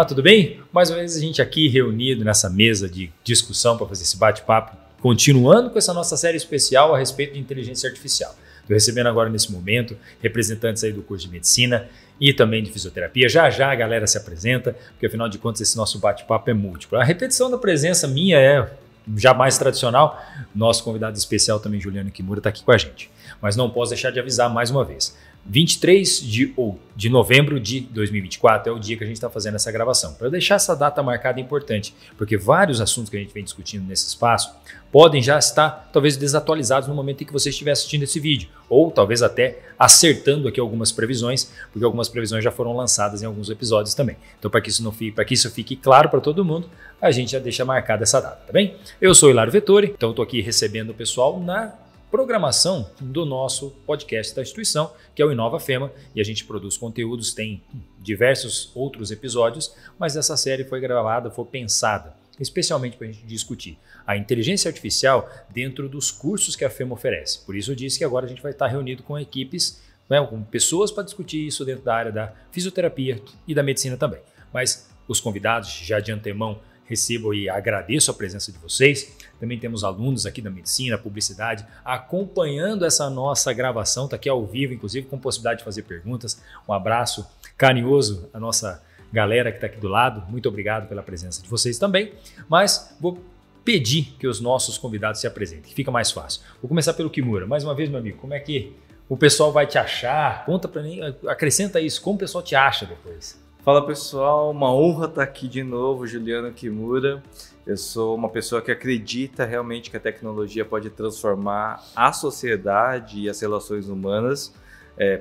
Tudo bem? Mais uma vez a gente aqui reunido nessa mesa de discussão para fazer esse bate-papo, continuando com essa nossa série especial a respeito de inteligência artificial. Estou recebendo agora nesse momento representantes aí do curso de medicina e também de fisioterapia. Já já a galera se apresenta, porque afinal de contas esse nosso bate-papo é múltiplo. A repetição da presença minha é já mais tradicional. Nosso convidado especial também, Juliano Kimura, está aqui com a gente. Mas não posso deixar de avisar mais uma vez. 23 de novembro de 2024 é o dia que a gente está fazendo essa gravação. Para deixar essa data marcada é importante, porque vários assuntos que a gente vem discutindo nesse espaço podem já estar talvez desatualizados no momento em que você estiver assistindo esse vídeo, ou talvez até acertando aqui algumas previsões, porque algumas previsões já foram lançadas em alguns episódios também. Então, para que isso fique claro para todo mundo, a gente já deixa marcada essa data, tá bem? Eu sou Hilário Vettori, então estou aqui recebendo o pessoal na programação do nosso podcast da instituição, que é o Inova Fema, e a gente produz conteúdos, tem diversos outros episódios, mas essa série foi gravada, foi pensada especialmente para a gente discutir a inteligência artificial dentro dos cursos que a Fema oferece. Por isso eu disse que agora a gente vai estar reunido com equipes, com pessoas para discutir isso dentro da área da fisioterapia e da medicina também. Mas os convidados, já de antemão, recebo e agradeço a presença de vocês. Também temos alunos aqui da medicina, publicidade, acompanhando essa nossa gravação, está aqui ao vivo, inclusive com possibilidade de fazer perguntas. Um abraço carinhoso à nossa galera que está aqui do lado. Muito obrigado pela presença de vocês também. Mas vou pedir que os nossos convidados se apresentem, que fica mais fácil. Vou começar pelo Kimura. Mais uma vez, meu amigo, como é que o pessoal vai te achar? Conta para mim, acrescenta isso, como o pessoal te acha depois? Fala pessoal, uma honra estar aqui de novo, Juliano Kimura. Eu sou uma pessoa que acredita realmente que a tecnologia pode transformar a sociedade e as relações humanas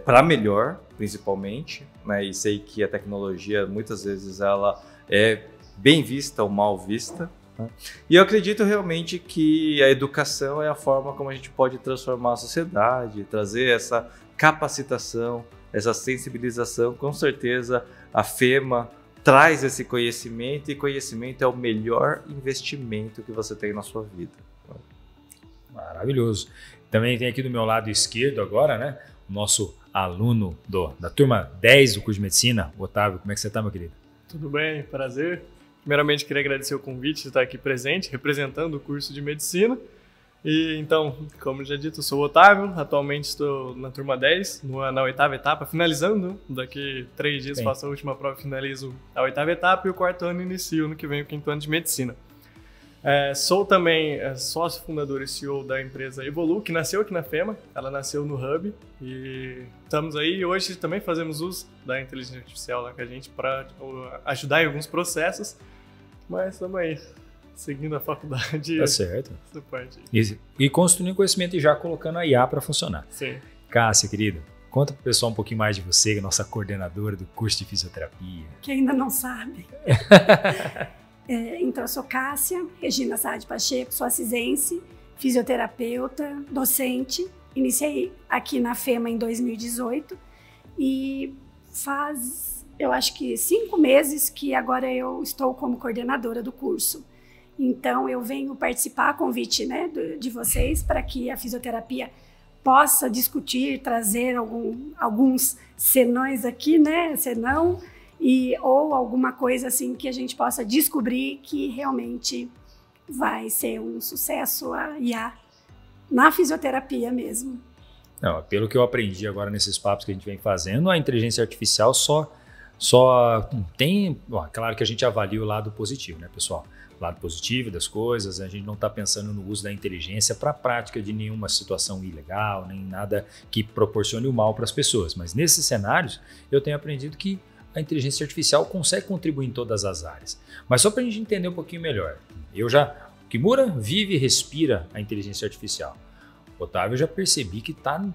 para melhor, principalmente, né? E sei que a tecnologia muitas vezes ela é bem vista ou mal vista, né? E eu acredito realmente que a educação é a forma como a gente pode transformar a sociedade, trazer essa capacitação, essa sensibilização. Com certeza a Fema traz esse conhecimento, e conhecimento é o melhor investimento que você tem na sua vida. Maravilhoso. Também tem aqui do meu lado esquerdo agora, né, o nosso aluno da turma 10 do curso de medicina, Otávio. Como é que você está, meu querido? Tudo bem, prazer. Primeiramente, queria agradecer o convite de estar aqui presente, representando o curso de medicina. E então, como já dito, eu sou o Otávio, atualmente estou na turma 10, na oitava etapa, finalizando. Daqui 3 dias faço a última prova, finalizo a oitava etapa, e o quarto ano inicio ano que vem o quinto ano de medicina. Sou também sócio fundador e CEO da empresa Evolu, que nasceu aqui na Fema. Ela nasceu no Hub e estamos aí. E hoje também fazemos uso da inteligência artificial lá com a gente para ajudar em alguns processos, mas estamos aí, seguindo a faculdade. Tá certo. Essa parte. E construindo conhecimento e já colocando a IA para funcionar. Sim. Cássia, querida, conta pro pessoal um pouquinho mais de você, nossa coordenadora do curso de fisioterapia. Que ainda não sabe. Então, eu sou Cássia Regina Saad Pacheco, sou assisense, fisioterapeuta, docente. Iniciei aqui na Fema em 2018 e faz, eu acho que 5 meses que agora eu estou como coordenadora do curso. Então, eu venho participar a convite, né, de vocês para que a fisioterapia possa discutir, trazer alguns senões aqui, né, senão, ou alguma coisa assim que a gente possa descobrir que realmente vai ser um sucesso a IA na fisioterapia mesmo. Não, pelo que eu aprendi agora nesses papos que a gente vem fazendo, a inteligência artificial só tem... Bom, claro que a gente avalia o lado positivo, né, pessoal? O lado positivo das coisas, a gente não está pensando no uso da inteligência para a prática de nenhuma situação ilegal, nem nada que proporcione o mal para as pessoas. Mas nesses cenários, eu tenho aprendido que a inteligência artificial consegue contribuir em todas as áreas. Mas só para a gente entender um pouquinho melhor, Kimura vive e respira a inteligência artificial. Otávio, eu já percebi que está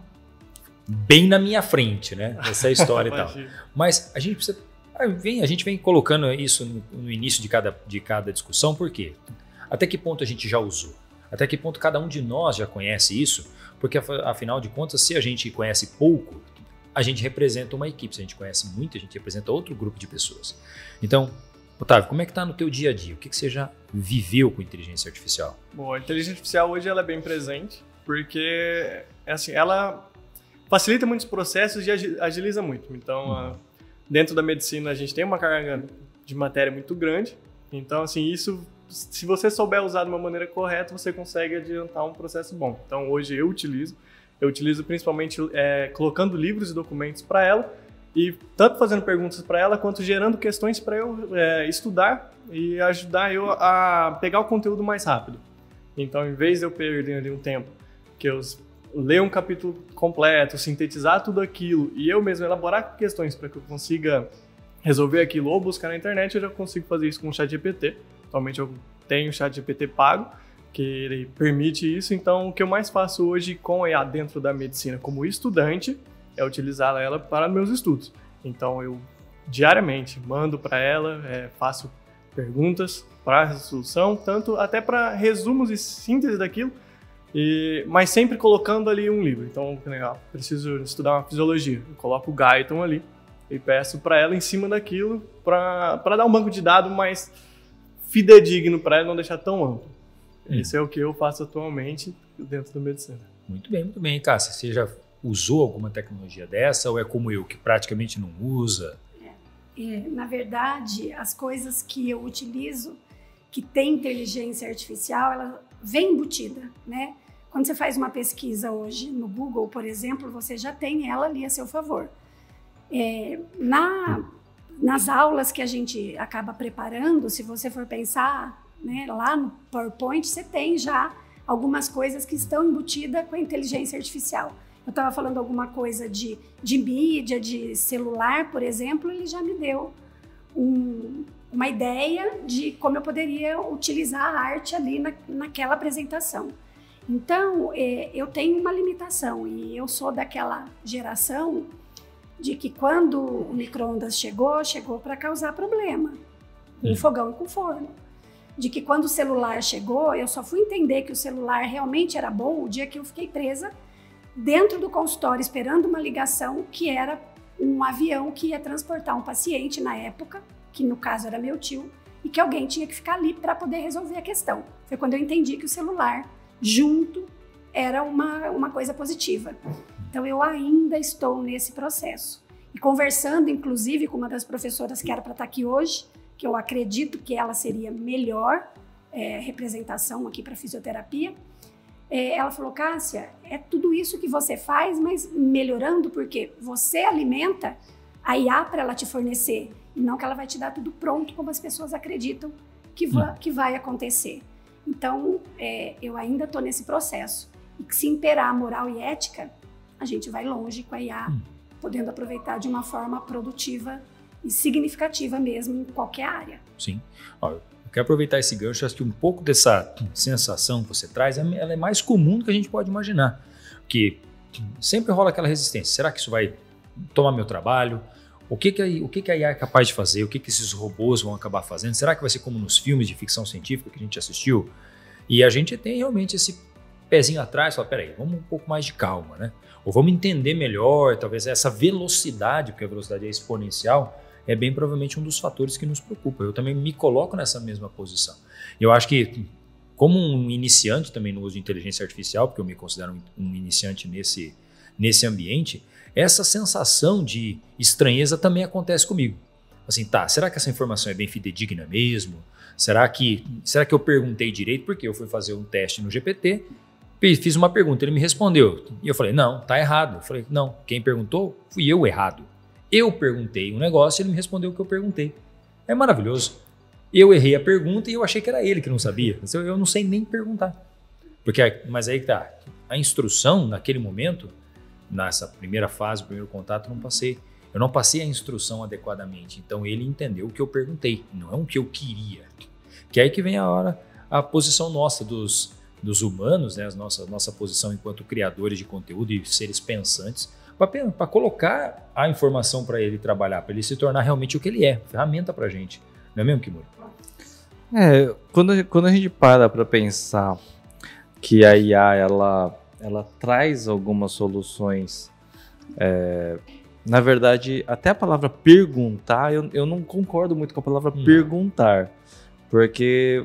bem na minha frente, né? Essa história e tal. Mas a gente precisa... A gente vem colocando isso no início de cada discussão, por quê? Até que ponto a gente já usou? Até que ponto cada um de nós já conhece isso? Porque, afinal de contas, se a gente conhece pouco, a gente representa uma equipe. Se a gente conhece muito, a gente representa outro grupo de pessoas. Então, Otávio, como é que está no teu dia a dia? O que você já viveu com inteligência artificial? Bom, a inteligência artificial hoje ela é bem presente, porque assim, ela facilita muitos processos e agiliza muito. Então, dentro da medicina, a gente tem uma carga de matéria muito grande. Então, assim, isso, se você souber usar de uma maneira correta, você consegue adiantar um processo bom. Então, hoje eu utilizo principalmente colocando livros e documentos para ela, e tanto fazendo perguntas para ela, quanto gerando questões para eu estudar e ajudar eu a pegar o conteúdo mais rápido. Então, em vez de eu perder ali um tempo, que eu ler um capítulo completo, sintetizar tudo aquilo e eu mesmo elaborar questões para que eu consiga resolver aquilo ou buscar na internet, eu já consigo fazer isso com o ChatGPT. Atualmente eu tenho o ChatGPT pago, que ele permite isso. Então, o que eu mais faço hoje com a IA dentro da medicina como estudante é utilizar ela para meus estudos. Então, eu diariamente mando para ela, faço perguntas para a resolução, tanto até para resumos e síntese daquilo, mas sempre colocando ali um livro. Então, legal, preciso estudar uma fisiologia, eu coloco o Guyton ali e peço para ela em cima daquilo para dar um banco de dados mais fidedigno para ela, não deixar tão amplo. Esse é o que eu faço atualmente dentro da medicina. Muito bem, Cássia. Você já usou alguma tecnologia dessa ou é como eu, que praticamente não usa? Na verdade, as coisas que eu utilizo, que tem inteligência artificial, ela vem embutida, né? Quando você faz uma pesquisa hoje no Google, por exemplo, você já tem ela ali a seu favor. Nas aulas que a gente acaba preparando, se você for pensar, né, lá no PowerPoint, você tem já algumas coisas que estão embutidas com a inteligência artificial. Eu estava falando alguma coisa de mídia, de celular, por exemplo, ele já me deu uma ideia de como eu poderia utilizar a arte ali naquela apresentação. Então, eu tenho uma limitação e eu sou daquela geração de que quando o micro-ondas chegou para causar problema, com fogão e com forno. De que quando o celular chegou, eu só fui entender que o celular realmente era bom o dia que eu fiquei presa dentro do consultório esperando uma ligação que era um avião que ia transportar um paciente na época, que no caso era meu tio, e que alguém tinha que ficar ali para poder resolver a questão. Foi quando eu entendi que o celular junto era uma coisa positiva. Então eu ainda estou nesse processo. E conversando inclusive com uma das professoras que era para estar aqui hoje, que eu acredito que ela seria melhor representação aqui para fisioterapia, ela falou: Cássia, é tudo isso que você faz, mas melhorando, porque você alimenta a IA para ela te fornecer, e não que ela vai te dar tudo pronto como as pessoas acreditam que vai acontecer. Então, eu ainda estou nesse processo. E que se imperar a moral e ética, a gente vai longe com a IA, podendo aproveitar de uma forma produtiva e significativa mesmo em qualquer área. Sim. Ó, eu quero aproveitar esse gancho, acho que um pouco dessa sensação que você traz, ela é mais comum do que a gente pode imaginar. Porque sempre rola aquela resistência. Será que isso vai tomar meu trabalho? O que a IA é capaz de fazer? O que esses robôs vão acabar fazendo? Será que vai ser como nos filmes de ficção científica que a gente assistiu? E a gente tem realmente esse pezinho atrás, fala, peraí, vamos um pouco mais de calma, né? Ou vamos entender melhor, talvez essa velocidade, porque a velocidade é exponencial, é bem provavelmente um dos fatores que nos preocupa. Eu também me coloco nessa mesma posição. Eu acho que, como um iniciante também no uso de inteligência artificial, porque eu me considero um iniciante nesse ambiente, essa sensação de estranheza também acontece comigo. Assim, tá, será que essa informação é bem fidedigna mesmo? Será que eu perguntei direito? Porque eu fui fazer um teste no GPT, fiz uma pergunta, ele me respondeu. E eu falei, não, tá errado. Eu falei, não, quem perguntou fui eu errado. Eu perguntei um negócio e ele me respondeu o que eu perguntei. É maravilhoso. Eu errei a pergunta e eu achei que era ele que não sabia. Eu não sei nem perguntar. Mas aí que tá. A instrução, naquele momento, nessa primeira fase, o primeiro contato, eu não passei a instrução adequadamente. Então ele entendeu o que eu perguntei, não é o que eu queria. Que é aí que vem a posição nossa dos humanos, né? A nossa posição enquanto criadores de conteúdo e seres pensantes, para colocar a informação para ele trabalhar, para ele se tornar realmente o que ele é, ferramenta para a gente. Não é mesmo, Kimura? Quando a gente para pensar que a IA ela traz algumas soluções, na verdade, até a palavra perguntar, eu não concordo muito com a palavra perguntar, porque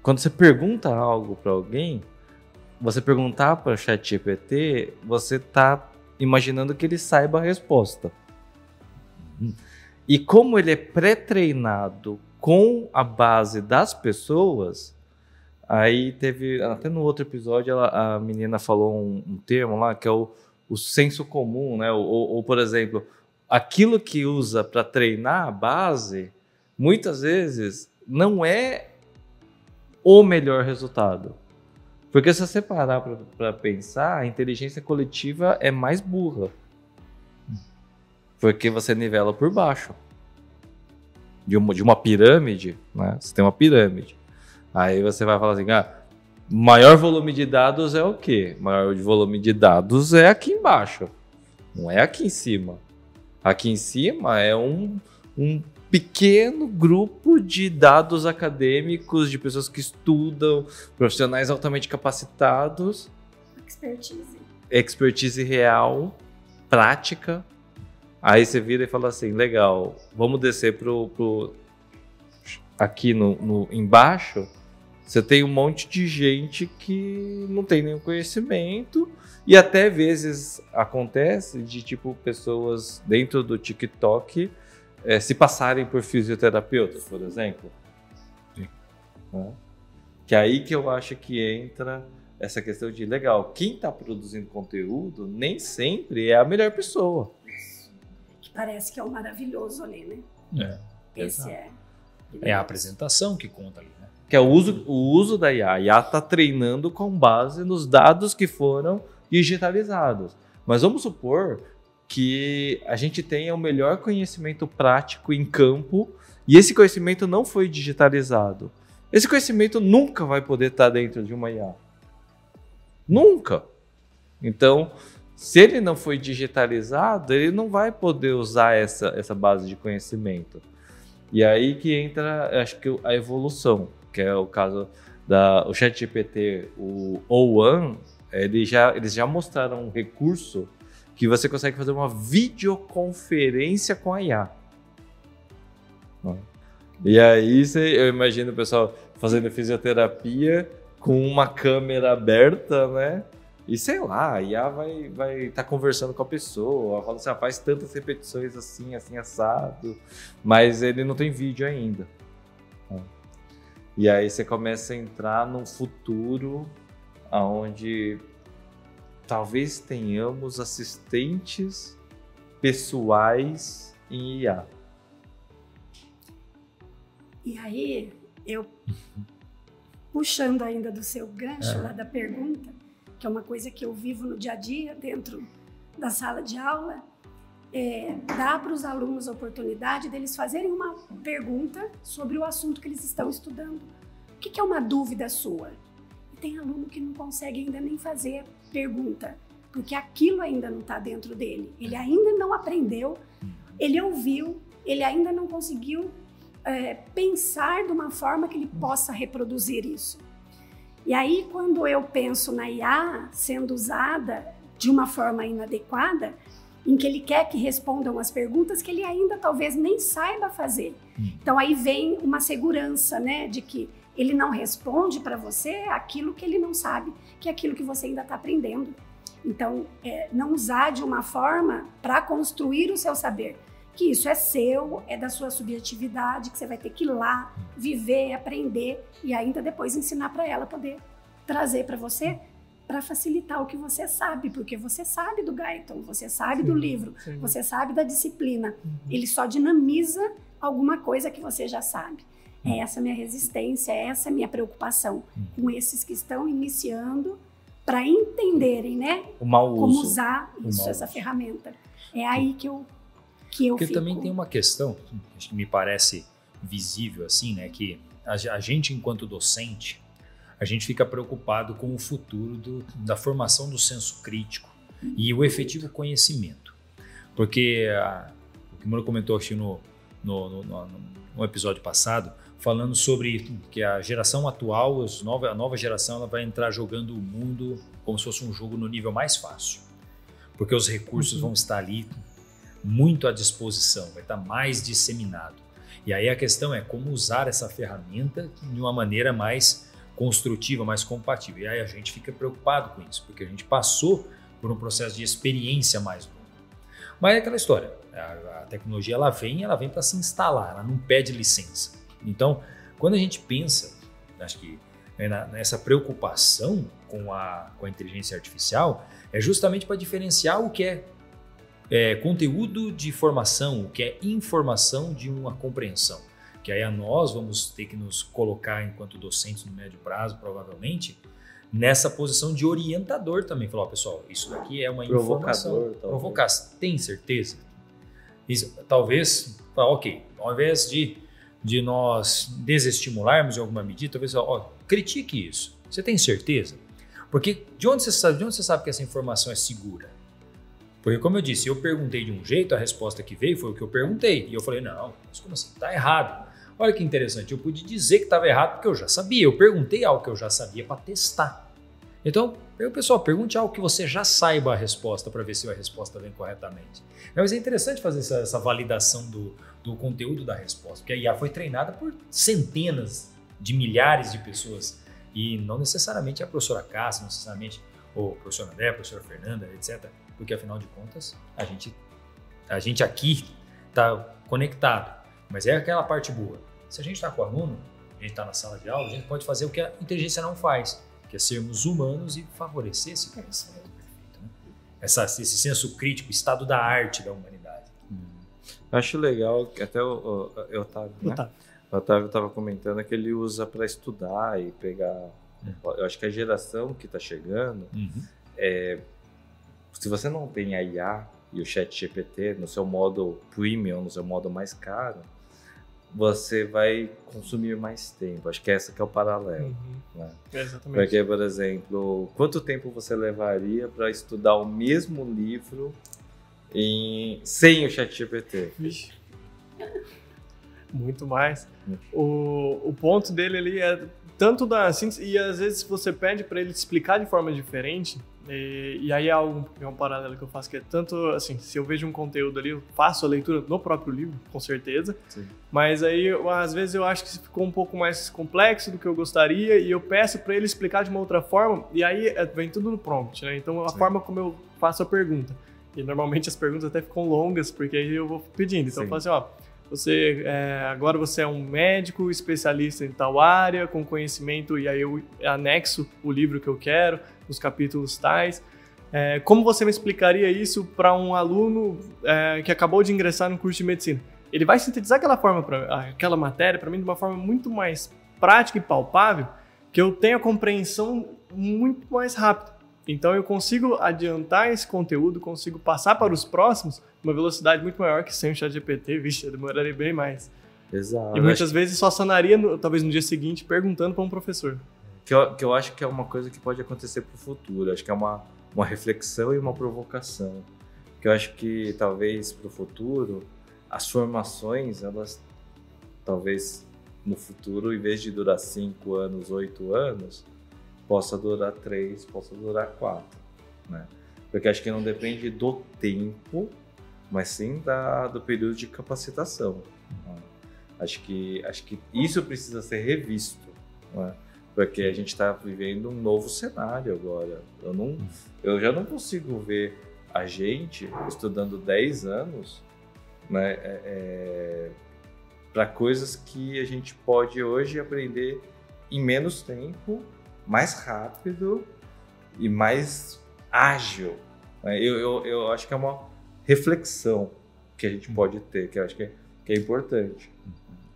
quando você pergunta algo para alguém, você perguntar para o ChatGPT, você está imaginando que ele saiba a resposta. E como ele é pré-treinado com a base das pessoas, aí teve, até no outro episódio, a menina falou um termo lá, que é o senso comum, né? Ou, por exemplo, aquilo que usa para treinar a base, muitas vezes não é o melhor resultado. Porque se você parar para pensar, a inteligência coletiva é mais burra. Porque você nivela por baixo. De uma pirâmide, né? Você tem uma pirâmide. Aí você vai falar assim, maior volume de dados é o quê? Maior volume de dados é aqui embaixo. Não é aqui em cima. Aqui em cima é um pequeno grupo de dados acadêmicos, de pessoas que estudam, profissionais altamente capacitados. Expertise real, prática. Aí você vira e fala assim, legal, vamos descer aqui embaixo, você tem um monte de gente que não tem nenhum conhecimento e até vezes acontece de tipo pessoas dentro do TikTok se passarem por fisioterapeutas, por exemplo. Sim. Que é aí que eu acho que entra essa questão de, legal, quem está produzindo conteúdo nem sempre é a melhor pessoa. Parece que é o maravilhoso ali, né? Esse é a apresentação que conta ali, né? Que é o uso da IA. A IA está treinando com base nos dados que foram digitalizados. Mas vamos supor que a gente tenha o melhor conhecimento prático em campo e esse conhecimento não foi digitalizado. Esse conhecimento nunca vai poder estar dentro de uma IA. Nunca. Então, se ele não foi digitalizado, ele não vai poder usar essa base de conhecimento. E aí que entra, acho que a evolução, que é o caso o ChatGPT, o O1, eles já mostraram um recurso que você consegue fazer uma videoconferência com a IA. E aí eu imagino o pessoal fazendo fisioterapia com uma câmera aberta, né? E sei lá, a IA vai estar conversando com a pessoa, fala assim, faz tantas repetições assim, assado, mas ele não tem vídeo ainda. E aí você começa a entrar num futuro onde talvez tenhamos assistentes pessoais em IA. E aí, eu puxando ainda do seu gancho lá da pergunta, que é uma coisa que eu vivo no dia a dia dentro da sala de aula, dá para os alunos a oportunidade deles fazerem uma pergunta sobre o assunto que eles estão estudando. O que é uma dúvida sua? E tem aluno que não consegue ainda nem fazer pergunta, porque aquilo ainda não está dentro dele. Ele ainda não aprendeu, ele ouviu, ele ainda não conseguiu pensar de uma forma que ele possa reproduzir isso. E aí, quando eu penso na IA sendo usada de uma forma inadequada, em que ele quer que respondam as perguntas que ele ainda talvez nem saiba fazer. Então, aí vem uma segurança, né, de que ele não responde para você aquilo que ele não sabe, que é aquilo que você ainda está aprendendo. Então, não usar de uma forma para construir o seu saber, que isso é seu, é da sua subjetividade, que você vai ter que ir lá, viver, aprender e ainda depois ensinar para ela poder trazer para você, para facilitar o que você sabe, porque você sabe do Guyton, você sabe do livro, você sabe da disciplina. Ele só dinamiza alguma coisa que você já sabe. É essa minha resistência, é essa minha preocupação com esses que estão iniciando para entenderem, né, como usar essa ferramenta. É aí que eu Porque fico. também tem uma questão que me parece visível, assim, né? Que a gente, enquanto docente, a gente fica preocupado com o futuro da formação do senso crítico e o efetivo conhecimento. Porque o Kimura comentou aqui no episódio passado, falando sobre que a geração atual, a nova geração, ela vai entrar jogando o mundo como se fosse um jogo no nível mais fácil. Porque os recursos vão estar ali muito à disposição, vai estar mais disseminado. E aí a questão é como usar essa ferramenta de uma maneira mais construtiva, mais compatível. E aí a gente fica preocupado com isso, porque a gente passou por um processo de experiência mais longo. Mas é aquela história, a tecnologia ela vem para se instalar, ela não pede licença. Então, quando a gente pensa, acho que nessa preocupação com a inteligência artificial, é justamente para diferenciar o que é conteúdo de formação, o que é informação de uma compreensão. Que aí nós vamos ter que nos colocar, enquanto docentes no médio prazo, provavelmente, nessa posição de orientador também. Falar, pessoal, isso daqui é uma informação. Provocar, tem certeza? Isso, talvez, ok, ao invés de nós desestimularmos em alguma medida, talvez, critique isso. Você tem certeza? Porque de onde você sabe que essa informação é segura? Porque, como eu disse, eu perguntei de um jeito, a resposta que veio foi o que eu perguntei. E eu falei, não, mas como assim? Está errado. Olha que interessante, eu pude dizer que estava errado porque eu já sabia. Eu perguntei algo que eu já sabia para testar. Então, pessoal, pergunte algo que você já saiba a resposta para ver se a resposta vem corretamente. Mas é interessante fazer essa validação do conteúdo da resposta, porque a IA foi treinada por centenas de milhares de pessoas e não necessariamente a professora Cássia, não necessariamente o professor André, a professora Fernanda, etc. Porque, afinal de contas, a gente aqui está conectado. Mas é aquela parte boa. Se a gente está com o aluno, a gente está na sala de aula, a gente pode fazer o que a inteligência não faz, que é sermos humanos e favorecer esse conhecimento perfeito. Né? Esse senso crítico, estado da arte da humanidade. Eu acho legal que até o Otávio, né? O Otávio estava comentando que ele usa para estudar e pegar... Eu acho que a geração que está chegando, se você não tem a IA e o ChatGPT no seu modo premium, no seu modo mais caro, você vai consumir mais tempo. Acho que essa que é o paralelo. Né? Exatamente. Porque, por exemplo, quanto tempo você levaria para estudar o mesmo livro sem o ChatGPT? Vixe. Muito mais. O ponto dele ali é tanto da síntese, e às vezes você pede para ele explicar de forma diferente, e aí é um paralelo que eu faço, que é tanto assim, se eu vejo um conteúdo ali, eu faço a leitura no próprio livro, com certeza. Sim. Mas aí às vezes eu acho que ficou um pouco mais complexo do que eu gostaria e eu peço para ele explicar de uma outra forma, e aí vem tudo no prompt, né? Então a forma como eu faço a pergunta, e normalmente as perguntas até ficam longas, porque aí eu vou pedindo. Então eu falo assim, agora você é um médico especialista em tal área, com conhecimento, e aí eu anexo o livro que eu quero, os capítulos tais. Como você me explicaria isso para um aluno que acabou de ingressar no curso de medicina? Ele vai sintetizar aquela matéria para mim de uma forma muito mais prática e palpável, que eu tenho a compreensão muito mais rápida. Então eu consigo adiantar esse conteúdo, consigo passar para os próximos uma velocidade muito maior que sem o ChatGPT, vixe, eu demoraria bem mais. Exato. E muitas vezes só sanaria, talvez no dia seguinte, perguntando para um professor. Que eu acho que é uma coisa que pode acontecer para o futuro. Acho que é uma reflexão e uma provocação. Que eu acho que talvez para o futuro, as formações, elas talvez no futuro, em vez de durar 5 anos, 8 anos, possa durar 3, possa durar 4, né? Porque acho que não depende do tempo, mas sim do período de capacitação. Né? Acho que isso precisa ser revisto, né? Porque a gente está vivendo um novo cenário agora. Eu já não consigo ver a gente estudando 10 anos, né, para coisas que a gente pode hoje aprender em menos tempo, mais rápido e mais ágil. Eu acho que é uma reflexão que a gente pode ter, que eu acho que é importante.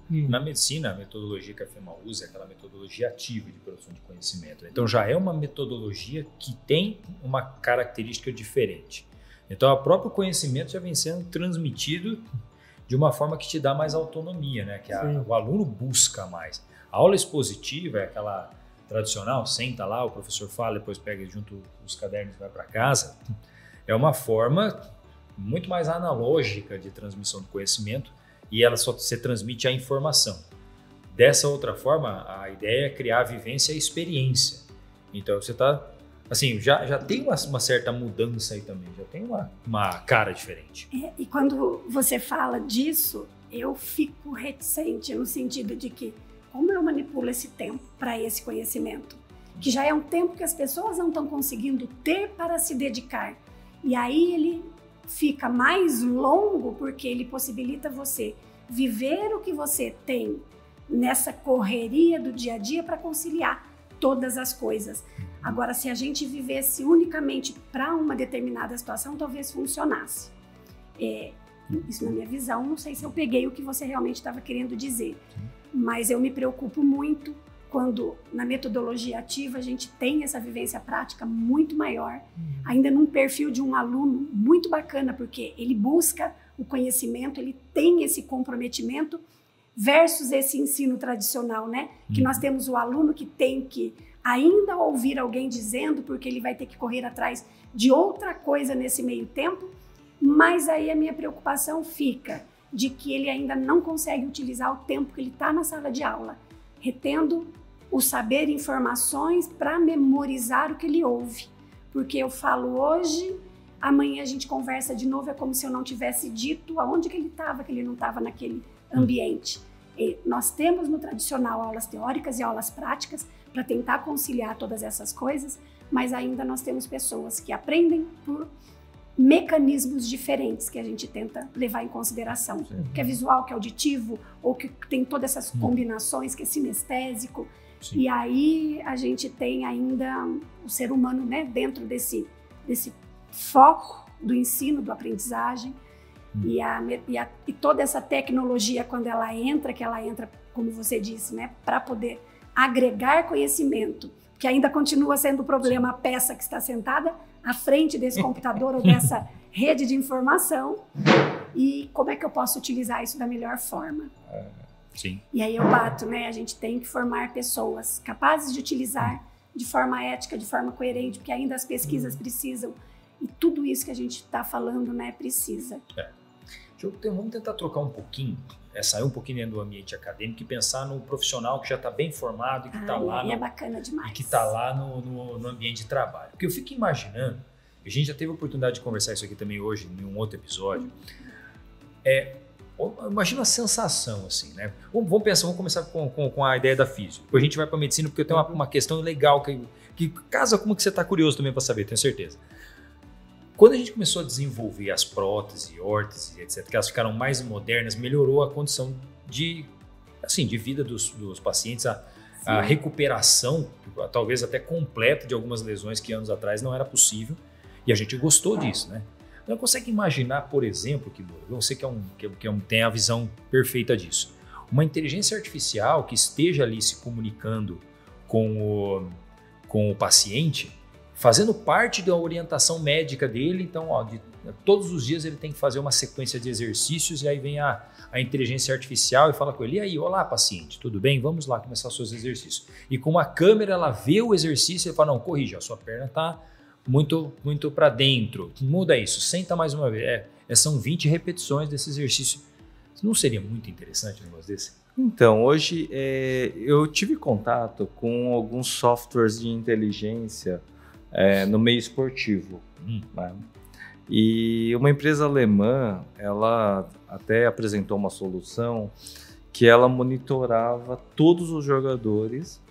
Na medicina, a metodologia que a FEMA usa é aquela metodologia ativa de produção de conhecimento. Então já é uma metodologia que tem uma característica diferente. Então o próprio conhecimento já vem sendo transmitido de uma forma que te dá mais autonomia, né? Que o aluno busca mais. A aula expositiva é aquela tradicional, senta lá, o professor fala, depois pega junto os cadernos e vai para casa. É uma forma muito mais analógica de transmissão do conhecimento e ela só se transmite a informação. Dessa outra forma, a ideia é criar a vivência e a experiência. Então você está, assim, já tem uma certa mudança aí também, já tem uma cara diferente. E quando você fala disso, eu fico reticente no sentido de que como eu manipulo esse tempo para esse conhecimento? Que já é um tempo que as pessoas não estão conseguindo ter para se dedicar. E aí ele fica mais longo porque ele possibilita você viver o que você tem nessa correria do dia a dia para conciliar todas as coisas. Agora, se a gente vivesse unicamente para uma determinada situação, talvez funcionasse. Isso na minha visão, não sei se eu peguei o que você realmente estava querendo dizer, mas eu me preocupo muito quando na metodologia ativa a gente tem essa vivência prática muito maior, ainda num perfil de um aluno muito bacana, porque ele busca o conhecimento, ele tem esse comprometimento versus esse ensino tradicional, né? Que nós temos o aluno que tem que ainda ouvir alguém dizendo, porque ele vai ter que correr atrás de outra coisa nesse meio tempo, mas aí a minha preocupação fica de que ele ainda não consegue utilizar o tempo que ele está na sala de aula, retendo o saber, informações para memorizar o que ele ouve. Porque eu falo hoje, amanhã a gente conversa de novo, é como se eu não tivesse dito aonde que ele estava, que ele não estava naquele ambiente. E nós temos no tradicional aulas teóricas e aulas práticas para tentar conciliar todas essas coisas, mas ainda nós temos pessoas que aprendem por mecanismos diferentes que a gente tenta levar em consideração, que é visual, que é auditivo, ou que tem todas essas combinações, que é sinestésico. Sim. E aí a gente tem ainda o ser humano, né, dentro desse foco do ensino, do aprendizagem, e toda essa tecnologia, quando ela entra, como você disse, né, para poder agregar conhecimento, que ainda continua sendo o problema, a peça que está sentada à frente desse computador ou dessa rede de informação, e como é que eu posso utilizar isso da melhor forma. Sim. E aí eu bato, né? A gente tem que formar pessoas capazes de utilizar de forma ética, de forma coerente, porque ainda as pesquisas precisam, e tudo isso que a gente está falando, né, precisa. Vamos tentar trocar um pouquinho, sair um pouquinho dentro do ambiente acadêmico e pensar no profissional que já está bem formado e que está lá, é bacana demais. E que está lá no ambiente de trabalho. Porque eu fico imaginando, a gente já teve a oportunidade de conversar isso aqui também hoje, em um outro episódio, imagina a sensação, assim, né? Vamos começar com a ideia da física. Depois a gente vai para a medicina, porque eu tenho uma questão legal que casa com o que você está curioso também para saber, tenho certeza. Quando a gente começou a desenvolver as próteses, órteses, etc., que elas ficaram mais modernas, melhorou a condição de vida dos pacientes, a recuperação, talvez até completa, de algumas lesões que anos atrás não era possível, e a gente gostou disso, né? Não consegue imaginar, por exemplo, você que tem a visão perfeita disso, uma inteligência artificial que esteja ali se comunicando com o paciente, fazendo parte da orientação médica dele. Então, todos os dias ele tem que fazer uma sequência de exercícios, e aí vem a inteligência artificial e fala com ele: e aí, olá paciente, tudo bem? Vamos lá começar os seus exercícios. E com uma câmera ela vê o exercício e fala: não, corrija, a sua perna está muito para dentro, muda isso, senta mais uma vez. São 20 repetições desse exercício. Não seria muito interessante um negócio desse? Então, hoje eu tive contato com alguns softwares de inteligência no meio esportivo. Né? E uma empresa alemã, ela até apresentou uma solução que ela monitorava todos os jogadores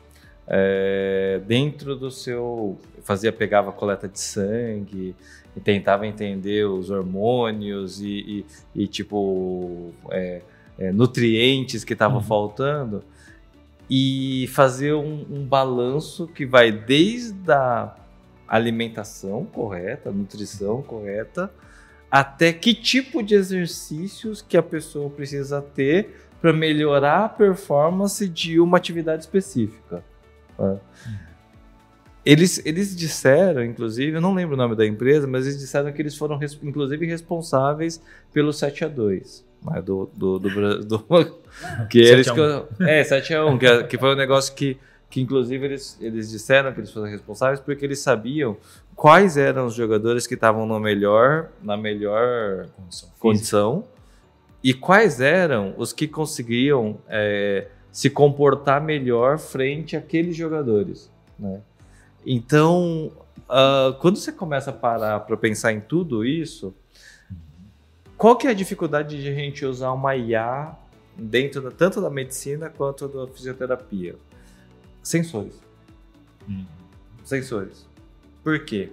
dentro do seu... pegava coleta de sangue e tentava entender os hormônios e nutrientes que estavam faltando, e fazer um balanço que vai desde a alimentação correta, nutrição correta, até que tipo de exercícios que a pessoa precisa ter para melhorar a performance de uma atividade específica. Eles disseram, inclusive, eu não lembro o nome da empresa, mas eles disseram que eles foram, inclusive, responsáveis pelo 7-2. Que 7-1, que foi um negócio que inclusive eles disseram que eles foram responsáveis porque eles sabiam quais eram os jogadores que estavam na melhor condição e quais eram os que conseguiam se comportar melhor frente àqueles jogadores, né? Então, quando você começa a parar para pensar em tudo isso, qual que é a dificuldade de a gente usar uma IA dentro tanto da medicina quanto da fisioterapia? Sensores. Sensores. Por quê?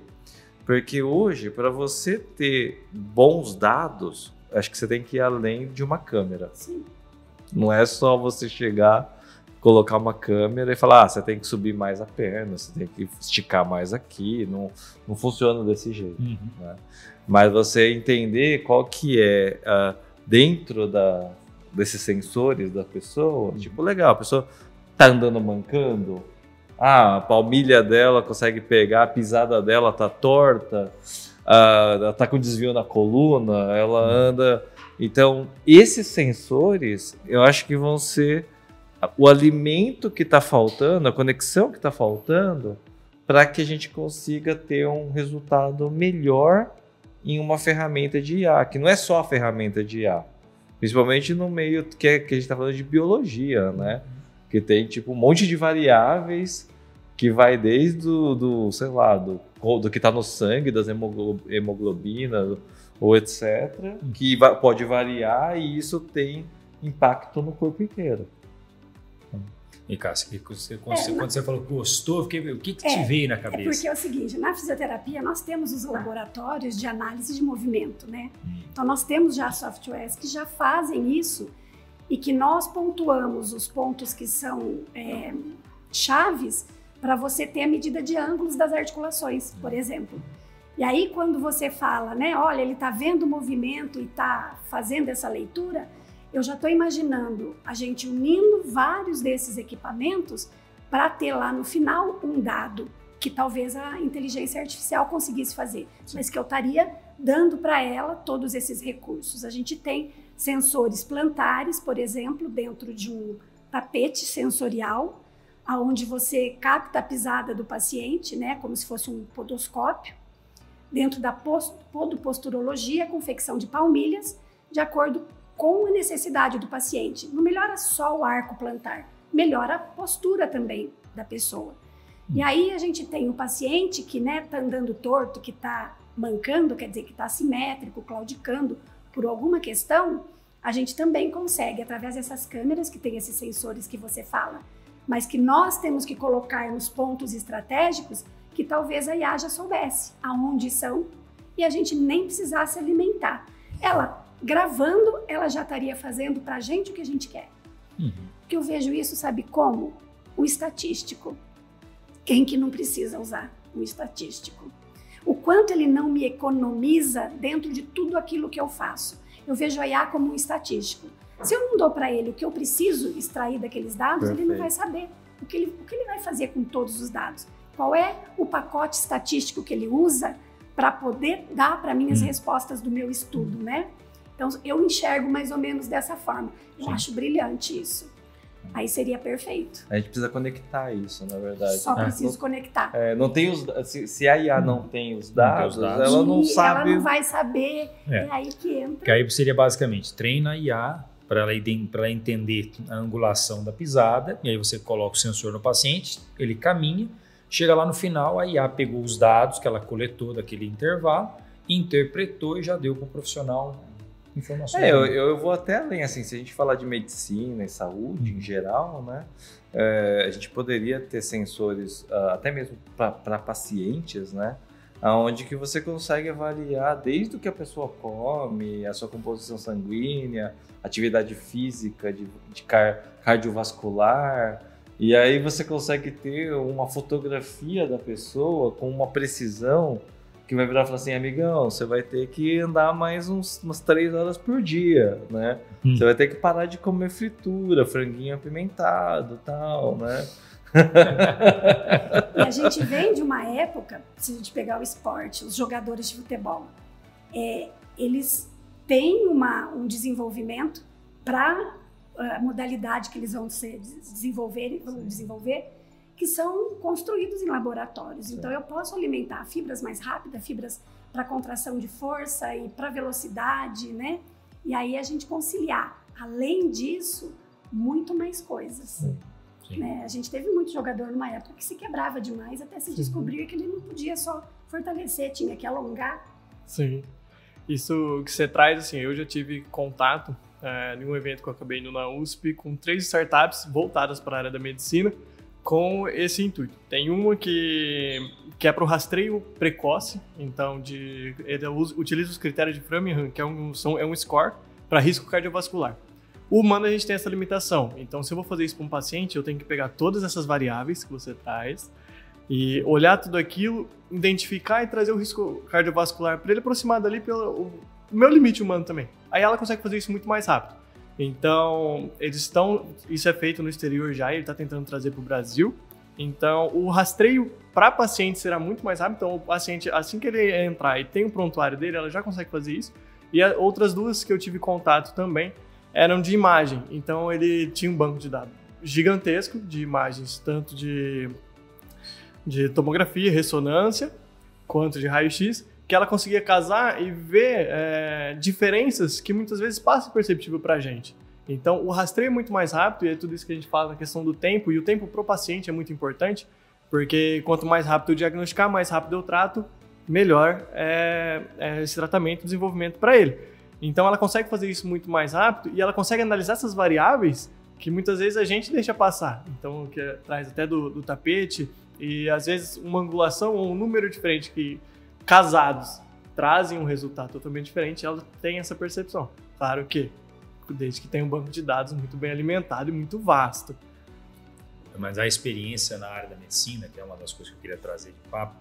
Porque hoje, para você ter bons dados, acho que você tem que ir além de uma câmera. Sim. Não é só você chegar, colocar uma câmera e falar, você tem que subir mais a perna, você tem que esticar mais aqui. Não funciona desse jeito. Né? Mas você entender qual que é dentro desses sensores da pessoa, tipo, legal, a pessoa tá andando mancando, a palmilha dela consegue pegar, a pisada dela tá torta, ela tá com desvio na coluna, ela anda... Então, esses sensores, eu acho que vão ser o alimento que está faltando, a conexão que está faltando, para que a gente consiga ter um resultado melhor em uma ferramenta de IA, que não é só a ferramenta de IA, principalmente no meio que a gente está falando de biologia, né? Que tem tipo um monte de variáveis que vai desde do sei lá, do que está no sangue, das hemoglobinas ou etc, que pode variar e isso tem impacto no corpo inteiro. E Cássia, quando você falou que gostou, o que te veio na cabeça? Porque é o seguinte, na fisioterapia nós temos os laboratórios de análise de movimento, né? Então nós temos já softwares que já fazem isso e que nós pontuamos os pontos que são chaves para você ter a medida de ângulos das articulações, por exemplo. E aí quando você fala, né, olha, ele está vendo o movimento e está fazendo essa leitura, eu já estou imaginando a gente unindo vários desses equipamentos para ter lá no final um dado que talvez a inteligência artificial conseguisse fazer, mas que eu estaria dando para ela todos esses recursos. A gente tem sensores plantares, por exemplo, dentro de um tapete sensorial, onde você capta a pisada do paciente, né, como se fosse um podoscópio, dentro da podoposturologia, confecção de palmilhas, de acordo com a necessidade do paciente. Não melhora só o arco plantar, melhora a postura também da pessoa. E aí a gente tem o paciente que tá andando torto, que está mancando, quer dizer que está assimétrico, claudicando por alguma questão, a gente também consegue, através dessas câmeras que tem esses sensores que você fala, mas que nós temos que colocar nos pontos estratégicos que talvez a IA já soubesse aonde são e a gente nem precisasse alimentar. Ela, gravando, ela já estaria fazendo para a gente o que a gente quer. Que eu vejo isso, sabe como? O estatístico. Quem que não precisa usar um estatístico? O quanto ele não me economiza dentro de tudo aquilo que eu faço. Eu vejo a IA como um estatístico. Se eu não dou para ele o que eu preciso extrair daqueles dados, ele não vai saber o que ele vai fazer com todos os dados. Qual é o pacote estatístico que ele usa para poder dar para mim as respostas do meu estudo, né? Então, eu enxergo mais ou menos dessa forma. Eu acho brilhante isso. Aí seria perfeito. A gente precisa conectar isso, na verdade. Só preciso conectar. Não tem se a IA não tem os dados, ela não sabe. Ela não vai saber. É aí que entra. Que aí seria basicamente, treina a IA para ela entender a angulação da pisada, e aí você coloca o sensor no paciente, ele caminha, chega lá no final, a IA pegou os dados que ela coletou daquele intervalo, interpretou e já deu para o profissional informações. Eu vou até além, assim, se a gente falar de medicina e saúde em geral, né, a gente poderia ter sensores até mesmo para pacientes, né, onde que você consegue avaliar desde o que a pessoa come, a sua composição sanguínea, atividade física, de cardiovascular, e aí você consegue ter uma fotografia da pessoa com uma precisão que vai virar e falar assim, amigão, você vai ter que andar mais umas 3 horas por dia, né? Você vai ter que parar de comer fritura, franguinho apimentado e tal, né? E a gente vem de uma época, se a gente pegar o esporte, os jogadores de futebol, eles têm um desenvolvimento para a modalidade que eles vão desenvolver, que são construídos em laboratórios. Então eu posso alimentar fibras mais rápidas, fibras para contração de força e para velocidade, né? E aí a gente conciliar, além disso, muito mais coisas. Sim. Né? A gente teve muito jogador numa época que se quebrava demais até se descobrir que ele não podia só fortalecer, tinha que alongar. Sim. Isso que você traz, assim, eu já tive contato em um evento que eu acabei indo na USP com 3 startups voltadas para a área da medicina, com esse intuito. Tem uma que é para o rastreio precoce, então ele utiliza os critérios de Framingham, que é um score para risco cardiovascular. O humano a gente tem essa limitação, então se eu vou fazer isso para um paciente, eu tenho que pegar todas essas variáveis que você traz e olhar tudo aquilo, identificar e trazer o risco cardiovascular para ele aproximado ali pelo meu limite humano também. Aí ela consegue fazer isso muito mais rápido. Então, isso é feito no exterior já, ele está tentando trazer para o Brasil. Então, o rastreio para paciente será muito mais rápido. Então, o paciente, assim que ele entrar e tem o prontuário dele, ela já consegue fazer isso. E outras duas que eu tive contato também eram de imagem. Então, ele tinha um banco de dados gigantesco de imagens, tanto de tomografia, ressonância, quanto de raio-x, que ela conseguia casar e ver diferenças que muitas vezes passam perceptível para a gente. Então, o rastreio é muito mais rápido, e é tudo isso que a gente fala na questão do tempo, e o tempo para o paciente é muito importante, porque quanto mais rápido eu diagnosticar, mais rápido eu trato, melhor é esse tratamento e desenvolvimento para ele. Então, ela consegue fazer isso muito mais rápido, e ela consegue analisar essas variáveis que muitas vezes a gente deixa passar. Então, que traz até do tapete, e às vezes uma angulação ou um número diferente que casados trazem um resultado totalmente diferente, ela tem essa percepção. Claro que, desde que tenha um banco de dados muito bem alimentado e muito vasto. Mas a experiência na área da medicina, que é uma das coisas que eu queria trazer de papo,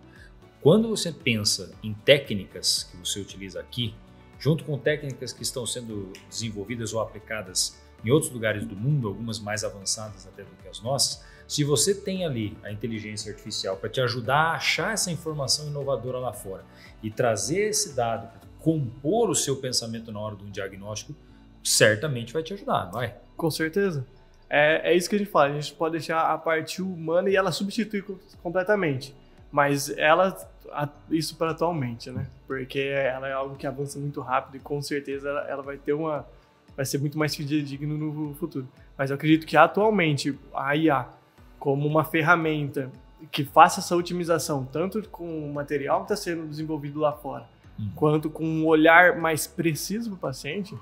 quando você pensa em técnicas que você utiliza aqui, junto com técnicas que estão sendo desenvolvidas ou aplicadas em outros lugares do mundo, algumas mais avançadas até do que as nossas, se você tem ali a inteligência artificial para te ajudar a achar essa informação inovadora lá fora e trazer esse dado para compor o seu pensamento na hora de um diagnóstico, certamente vai te ajudar, não é? Com certeza. É isso que a gente fala, a gente pode deixar a parte humana e ela substituir completamente, mas isso para atualmente, né? Porque ela é algo que avança muito rápido e com certeza ela vai ser muito mais fidedigno no futuro. Mas eu acredito que atualmente a IA, como uma ferramenta que faça essa otimização, tanto com o material que está sendo desenvolvido lá fora, quanto com um olhar mais preciso para o paciente,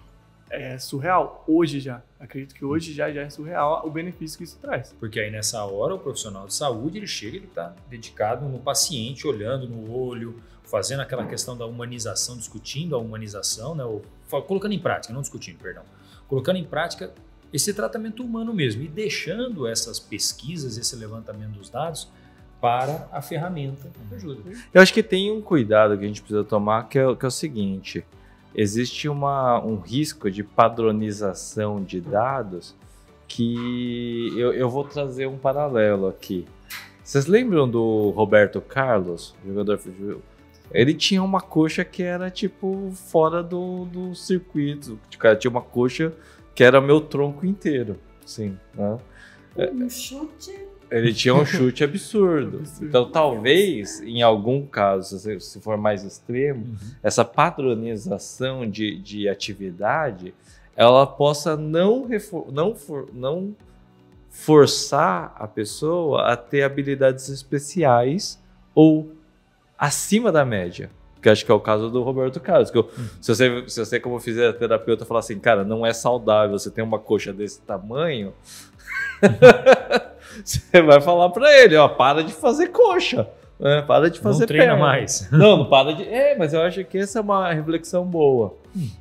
é surreal. Hoje já. Acredito que hoje já é surreal o benefício que isso traz. Porque aí nessa hora o profissional de saúde, ele está dedicado no paciente, olhando no olho, fazendo aquela questão da humanização, discutindo a humanização, né? Colocando em prática, não discutindo, perdão. Colocando em prática esse tratamento humano mesmo e deixando essas pesquisas, esse levantamento dos dados para a ferramenta que ajuda. Eu acho que tem um cuidado que a gente precisa tomar, que é o seguinte: existe um risco de padronização de dados que eu vou trazer um paralelo aqui. Vocês lembram do Roberto Carlos, jogador de futebol? Ele tinha uma coxa que era tipo fora do circuito. O cara tinha uma coxa que era meu tronco inteiro, sim, né? Um chute. Ele tinha um chute absurdo. Então, talvez, em algum caso, se for mais extremo, essa padronização de atividade, ela possa não forçar a pessoa a ter habilidades especiais ou acima da média. Que acho que é o caso do Roberto Carlos. Se você, como fisioterapeuta, falar assim, cara, não é saudável, você tem uma coxa desse tamanho, você vai falar pra ele, ó, para de fazer coxa, né? Para de fazer perna. Não treina mais. Não para de... mas eu acho que essa é uma reflexão boa.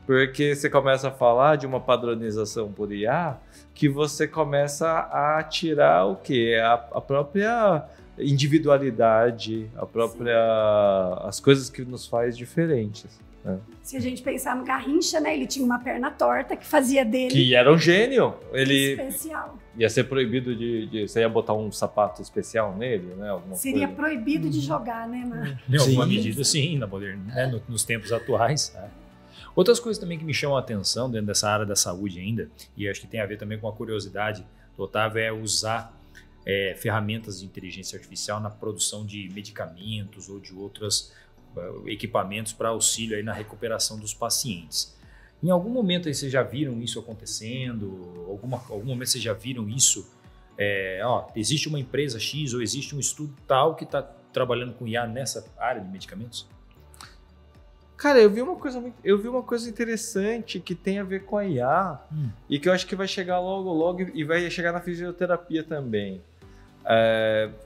Porque você começa a falar de uma padronização por IA, que você começa a tirar o quê? A própria individualidade, as coisas que nos faz diferentes. Né? Se a gente pensar no Garrincha, né? Ele tinha uma perna torta que fazia dele... Que era um gênio. Ele especial. Ia ser proibido você ia botar um sapato especial nele, né? Seria proibido de jogar, né? Em alguma medida, sim, nos tempos atuais. Né? Outras coisas também que me chamam a atenção dentro dessa área da saúde ainda, e acho que tem a ver também com a curiosidade do Otávio, é usar ferramentas de inteligência artificial na produção de medicamentos ou de outros equipamentos para auxílio aí na recuperação dos pacientes. Em algum momento aí vocês já viram isso acontecendo? Algum momento vocês já viram isso? Existe uma empresa X ou existe um estudo tal que está trabalhando com IA nessa área de medicamentos? Cara, eu vi uma coisa interessante que tem a ver com a IA e que eu acho que vai chegar logo e vai chegar na fisioterapia também.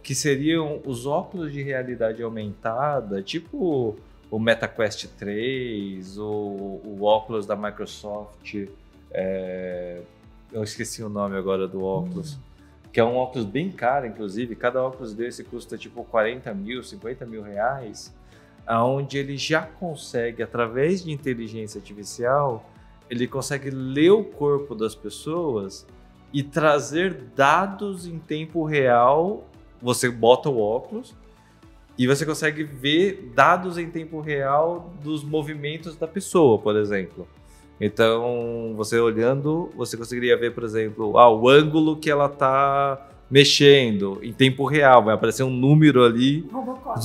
que seriam os óculos de realidade aumentada, tipo o MetaQuest 3, o óculos da Microsoft, eu esqueci o nome agora do óculos, que é um óculos bem caro, inclusive, cada óculos desse custa tipo 40 mil, 50 mil reais, onde ele já consegue, através de inteligência artificial, ele consegue ler o corpo das pessoas e trazer dados em tempo real. Você bota o óculos e você consegue ver dados em tempo real dos movimentos da pessoa, por exemplo. Então, você olhando, você conseguiria ver, por exemplo, o ângulo que ela está mexendo em tempo real. Vai aparecer um número ali. Robocop.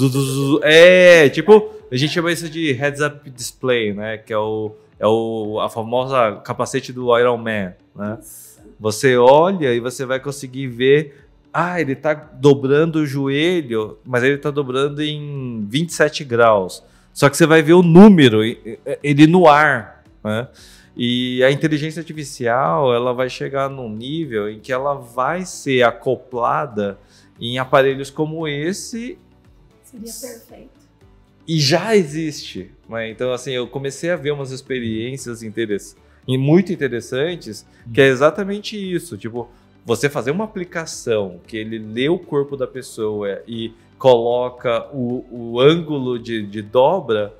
Tipo, a gente chama isso de heads-up display, né? Que é a famosa capacete do Iron Man, né? Você olha e você vai conseguir ver, ele está dobrando o joelho, mas ele está dobrando em 27 graus. Só que você vai ver o número, ele no ar, né? E a inteligência artificial, ela vai chegar num nível em que ela vai ser acoplada em aparelhos como esse. Seria perfeito. E já existe, né? Então, assim, eu comecei a ver umas experiências muito interessantes, que é exatamente isso. Tipo, você fazer uma aplicação que ele lê o corpo da pessoa e coloca o ângulo de dobra,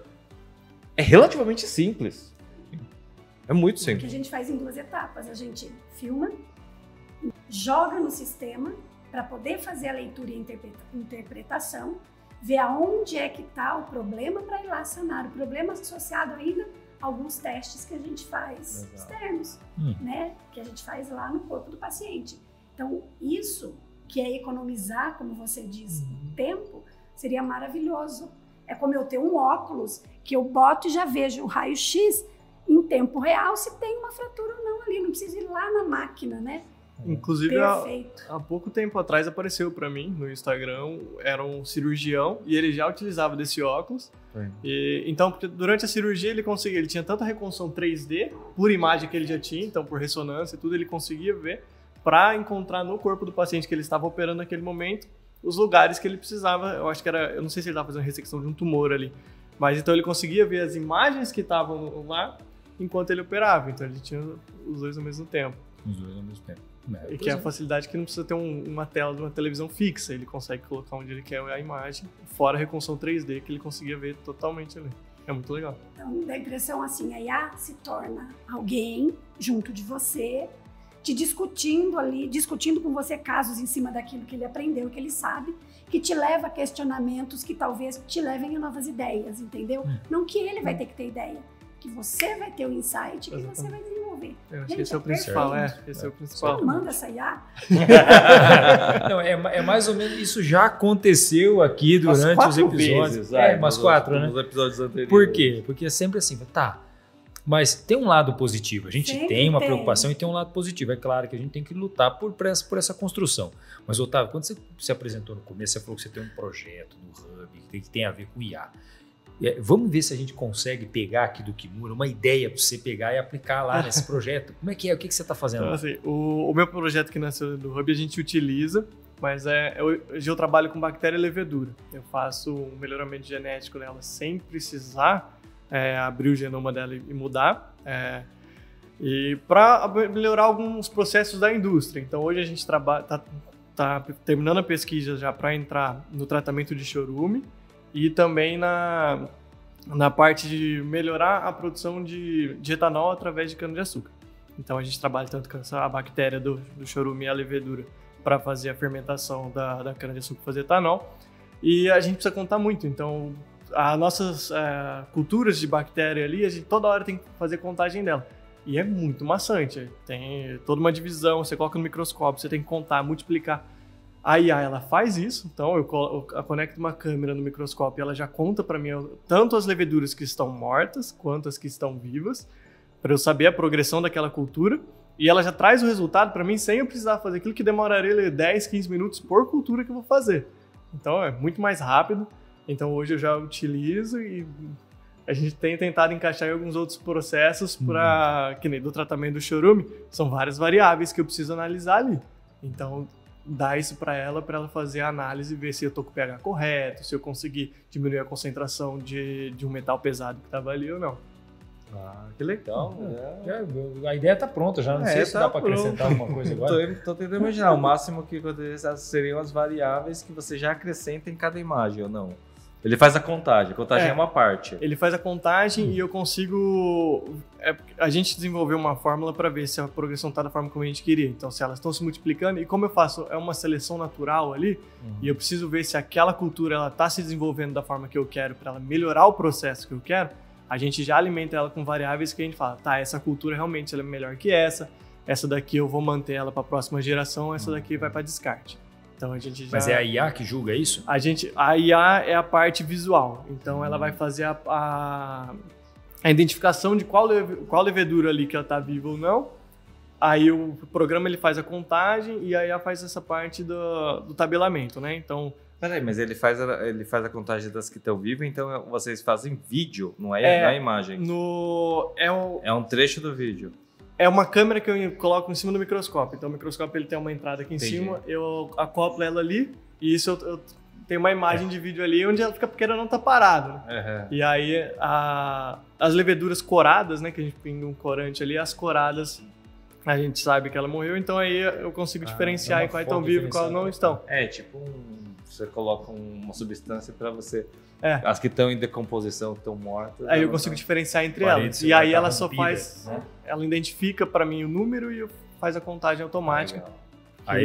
é relativamente simples. É muito simples. O que a gente faz em 2 etapas. A gente filma, joga no sistema para poder fazer a leitura e interpretação, ver aonde é que está o problema para ir lá sanar. O problema associado ainda a alguns testes que a gente faz externos, né? Que a gente faz lá no corpo do paciente. Então, isso que é economizar, como você diz, tempo, seria maravilhoso. É como eu ter um óculos que eu boto e já vejo o raio-x em tempo real se tem uma fratura ou não ali. Não precisa ir lá na máquina, né? Inclusive, há pouco tempo atrás apareceu para mim no Instagram, era um cirurgião e ele já utilizava desse óculos. Então, durante a cirurgia ele tinha tanta reconstrução 3D por imagem que ele já tinha, então por ressonância e tudo, ele conseguia ver para encontrar no corpo do paciente que ele estava operando naquele momento os lugares que ele precisava. Eu acho que eu não sei se ele estava fazendo ressecção de um tumor ali, mas então ele conseguia ver as imagens que estavam lá enquanto ele operava, então ele tinha os dois ao mesmo tempo. Os dois ao mesmo tempo. E que é a facilidade que não precisa ter uma tela de uma televisão fixa, ele consegue colocar onde ele quer a imagem, fora a reconstrução 3D que ele conseguia ver totalmente ali. É muito legal. Então, dá a impressão assim, a IA se torna alguém junto de você, discutindo com você casos em cima daquilo que ele aprendeu, que ele sabe, que te leva a questionamentos que talvez te levem a novas ideias, entendeu? Não que ele vai ter que ter ideia, que você vai ter o insight, que você vai desenvolver. Eu acho que esse é o principal, esse é o principal. Você não manda essa IA? Não, é mais ou menos, isso já aconteceu aqui durante os episódios. Umas 4, né? Nos episódios anteriores. Por quê? Porque é sempre assim, mas tem um lado positivo. A gente Sempre tem uma preocupação e tem um lado positivo. É claro que a gente tem que lutar por essa construção. Mas, Otávio, quando você se apresentou no começo, você falou que você tem um projeto no Hub que tem a ver com IA. Vamos ver se a gente consegue pegar aqui do Kimura uma ideia para você pegar e aplicar lá nesse projeto. Como é que é? O que você está fazendo? Então, assim, o meu projeto que nasceu do Hub a gente utiliza, mas hoje eu trabalho com bactéria e levedura. Eu faço um melhoramento genético nela sem precisar abrir o genoma dela e mudar. E para melhorar alguns processos da indústria. Então hoje a gente tá terminando a pesquisa já para entrar no tratamento de chorume, e também na parte de melhorar a produção de etanol através de cana-de-açúcar. Então a gente trabalha tanto com a bactéria do chorume e a levedura para fazer a fermentação da cana-de-açúcar, fazer etanol. E a gente precisa contar muito. Então as nossas culturas de bactéria ali, a gente toda hora tem que fazer contagem dela. E é muito maçante. Tem toda uma divisão, você coloca no microscópio, você tem que contar, multiplicar. A IA, ela faz isso, então eu conecto uma câmera no microscópio e ela já conta para mim tanto as leveduras que estão mortas quanto as que estão vivas, para eu saber a progressão daquela cultura, e ela já traz o resultado para mim sem eu precisar fazer aquilo que demoraria 10, 15 minutos por cultura que eu vou fazer. Então é muito mais rápido, então hoje eu já utilizo e a gente tem tentado encaixar em alguns outros processos para, que nem do tratamento do chorume, são várias variáveis que eu preciso analisar ali. Então dar isso para ela fazer a análise e ver se eu tô com o pH correto, se eu conseguir diminuir a concentração de um metal pesado que estava ali ou não. Ah, que legal. A ideia tá pronta já, não sei se dá para acrescentar alguma coisa agora. Tô tentando imaginar, o máximo que seriam as variáveis que você já acrescenta em cada imagem, ou não? Ele faz a contagem é uma parte. Ele faz a contagem e eu consigo... a gente desenvolveu uma fórmula para ver se a progressão está da forma como a gente queria. Então, se elas estão se multiplicando, e como eu faço, é uma seleção natural ali, e eu preciso ver se aquela cultura está se desenvolvendo da forma que eu quero, para ela melhorar o processo que eu quero, a gente já alimenta ela com variáveis que a gente fala, tá, essa cultura realmente ela é melhor que essa daqui eu vou manter ela para a próxima geração, essa daqui vai para descarte. Então a gente já... Mas é a IA que julga isso? A IA é a parte visual, então ela vai fazer a identificação de qual levedura ali que ela está viva ou não. Aí o programa ele faz a contagem e a IA faz essa parte do tabelamento, né? Então... Peraí, mas ele faz a contagem das que estão vivas, então vocês fazem vídeo, não é a imagem? É um trecho do vídeo. É uma câmera que eu coloco em cima do microscópio. Então o microscópio ele tem uma entrada aqui em cima, eu acoplo ela ali e isso eu tenho uma imagem de vídeo ali onde ela fica pequena, não tá parada. Né? E aí as leveduras coradas, né, que a gente pinga um corante ali, as coradas a gente sabe que ela morreu, então aí eu consigo diferenciar em quais estão vivos e quais não estão. Você coloca uma substância para você... As que estão em decomposição, que estão mortas... Aí eu consigo diferenciar entre elas. E aí ela só faz... Né? Ela identifica para mim o número e faz a contagem automática.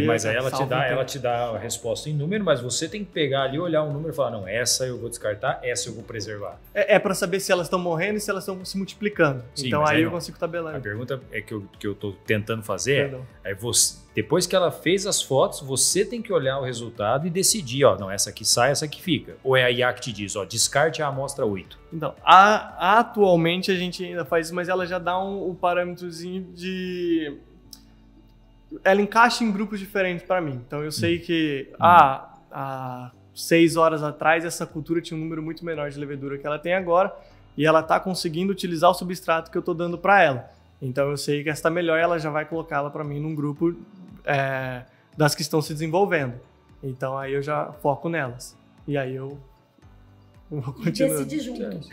Mas aí ela te dá a resposta em número, mas você tem que pegar ali, olhar o número e falar, não, essa eu vou descartar, essa eu vou preservar. É para saber se elas estão morrendo e se elas estão se multiplicando. Sim, então aí eu consigo tabelar. A pergunta é que eu tô tentando fazer é depois que ela fez as fotos, você tem que olhar o resultado e decidir, não, essa aqui sai, essa aqui fica. Ou é a IA que te diz, descarte a amostra 8. Então, atualmente a gente ainda faz isso, mas ela já dá um parâmetrozinho de... Ela encaixa em grupos diferentes para mim. Então eu sei que há 6 horas atrás essa cultura tinha um número muito menor de levedura que ela tem agora e ela está conseguindo utilizar o substrato que eu estou dando para ela. Então eu sei que essa está melhor e ela já vai colocá-la para mim num grupo das que estão se desenvolvendo. Então aí eu já foco nelas. E aí eu vou continuar. Decidir juntos.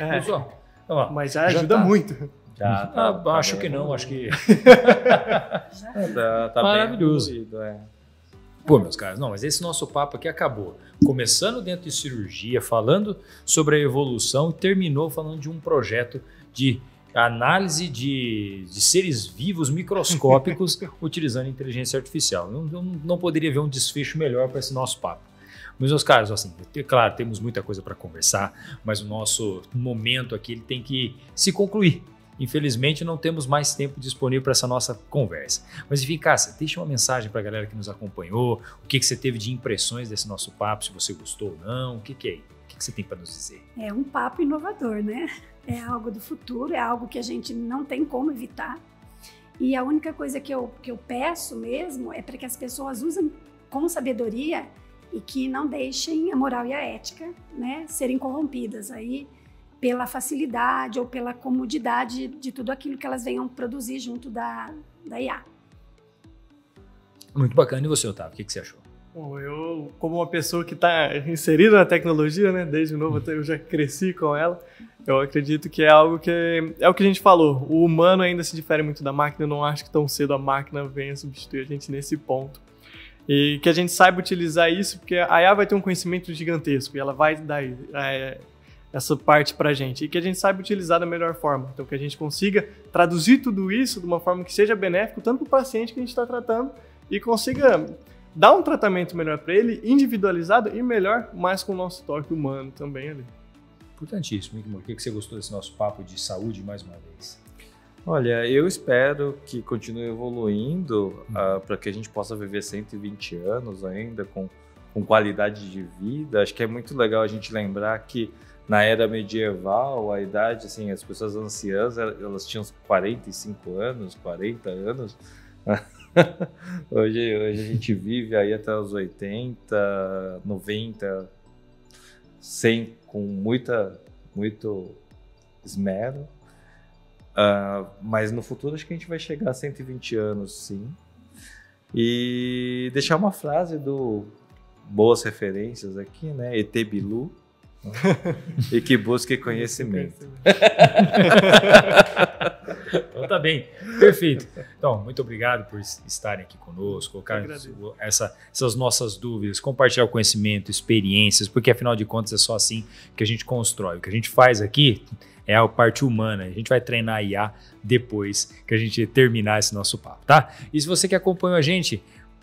Mas já ajuda muito. Acho que não, acho que... tá maravilhoso. Bem evoluído, Pô, meus caras, não, mas esse nosso papo aqui acabou. Começando dentro de cirurgia, falando sobre a evolução e terminou falando de um projeto de análise de seres vivos microscópicos utilizando inteligência artificial. Não poderia ver um desfecho melhor para esse nosso papo. Meus caros, assim, claro, temos muita coisa para conversar, mas o nosso momento aqui ele tem que se concluir. Infelizmente, não temos mais tempo disponível para essa nossa conversa. Mas, enfim, Cássia, deixa uma mensagem para a galera que nos acompanhou, o que você teve de impressões desse nosso papo, se você gostou ou não, o que é? O que você tem para nos dizer? É um papo inovador, né? É algo do futuro, é algo que a gente não tem como evitar. E a única coisa que eu peço mesmo é para que as pessoas usem com sabedoria e que não deixem a moral e a ética, né, serem corrompidas aí pela facilidade ou pela comodidade de tudo aquilo que elas venham produzir junto da IA. Muito bacana. E você, Otávio, o que você achou? Bom, eu, como uma pessoa que está inserida na tecnologia, né, desde novo eu já cresci com ela, eu acredito que é algo que é o que a gente falou, o humano ainda se difere muito da máquina, eu não acho que tão cedo a máquina venha substituir a gente nesse ponto. E que a gente saiba utilizar isso, porque a IA vai ter um conhecimento gigantesco e ela vai dar essa parte pra gente, e que a gente saiba utilizar da melhor forma. Então que a gente consiga traduzir tudo isso de uma forma que seja benéfico tanto para o paciente que a gente está tratando e consiga dar um tratamento melhor para ele, individualizado e melhor, mas com o nosso toque humano também ali. Importantíssimo. O que você gostou desse nosso papo de saúde mais uma vez? Olha, eu espero que continue evoluindo para que a gente possa viver 120 anos ainda com qualidade de vida. Acho que é muito legal a gente lembrar que na era medieval, a idade, assim, as pessoas anciãs, elas tinham 45 anos, 40 anos. Hoje a gente vive aí até os 80, 90, 100, com muito esmero. Mas no futuro acho que a gente vai chegar a 120 anos, sim. E deixar uma frase do Boas Referências aqui, né? ET Bilu. E que busque conhecimento. Então tá bem, perfeito. Então, muito obrigado por estarem aqui conosco, colocar essas nossas dúvidas, compartilhar o conhecimento, experiências, porque afinal de contas é só assim que a gente constrói. O que a gente faz aqui é a parte humana. A gente vai treinar a IA depois que a gente terminar esse nosso papo, tá? E se você que acompanhou a gente,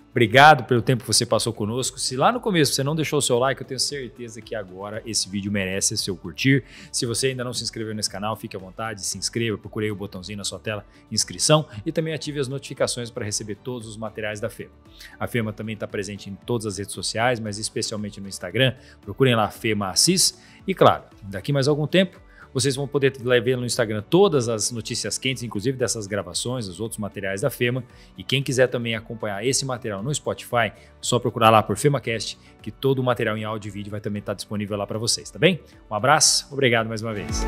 obrigado pelo tempo que você passou conosco. Se lá no começo você não deixou o seu like, eu tenho certeza que agora esse vídeo merece seu curtir. Se você ainda não se inscreveu nesse canal, fique à vontade, se inscreva, procure aí o botãozinho na sua tela, inscrição, e também ative as notificações para receber todos os materiais da FEMA. A FEMA também está presente em todas as redes sociais, mas especialmente no Instagram. Procurem lá FEMA Assis. E claro, daqui mais algum tempo, vocês vão poder ver no Instagram todas as notícias quentes, inclusive dessas gravações, os outros materiais da FEMA. E quem quiser também acompanhar esse material no Spotify, só procurar lá por FEMAcast, que todo o material em áudio e vídeo vai também estar disponível lá para vocês, tá bem? Um abraço, obrigado mais uma vez.